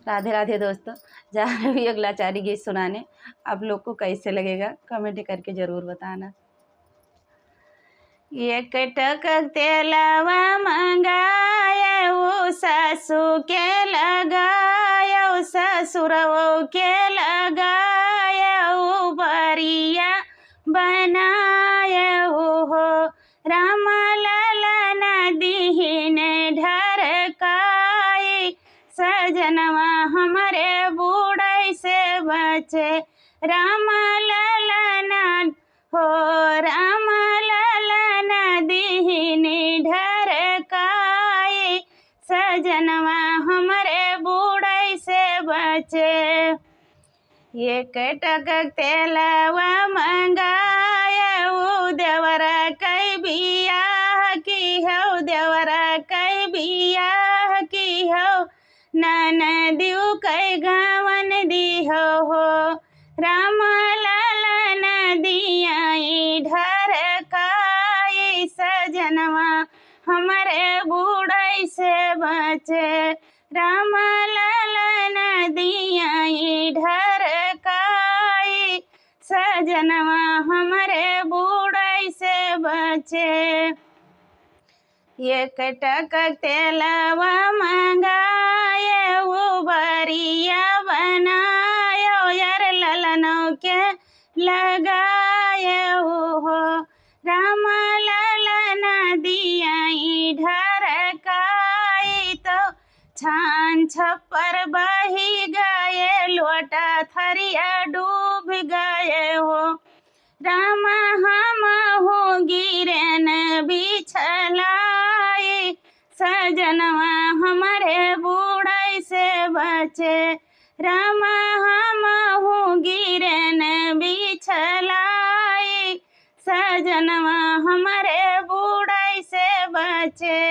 राधे राधे दोस्तों, जा रही हूँ एक लाचारी गीत सुनाने। आप लोग को कैसे लगेगा कमेंट करके ज़रूर बताना। एक टकक तेलवा मंगाया सासू के लगाया, ससुरवो के लगाया, बरिया बनाया हो। राम ललन दीन ढरकाई, सजनवा हमारे बूढ़े से बचे। राम ललन हो, राम ललन दीन ढरकाई, सजनवा हमारे बूढ़े से बचे। एक टकक तेलवा मंगाया, देवरा कई बियाह की हो, देवरा कई बियाह की हो, ननदियो कई गावन दी हो। राम ललन दियाई ढरकाई, सजनवा हमारे बूढ़े से बचे। राम ललन दियाई ढरकाई, सजनवा हमारे बूढ़े से बचे। एक टकक तेलवा मंगाया, वो बरिया बनाया, यार ललनों के लगाया हो। राम ललन दियाई ढरकाई, तो छान छप्पर बही गए, लोटा थरिया डूब गए हो। राम हम हो गिरन बिछलाई, सजनवा हमारे बूढ़े से बचे। राम हम हो गिरन बिछलाई, सजनवा हमारे बूढ़े से बचे।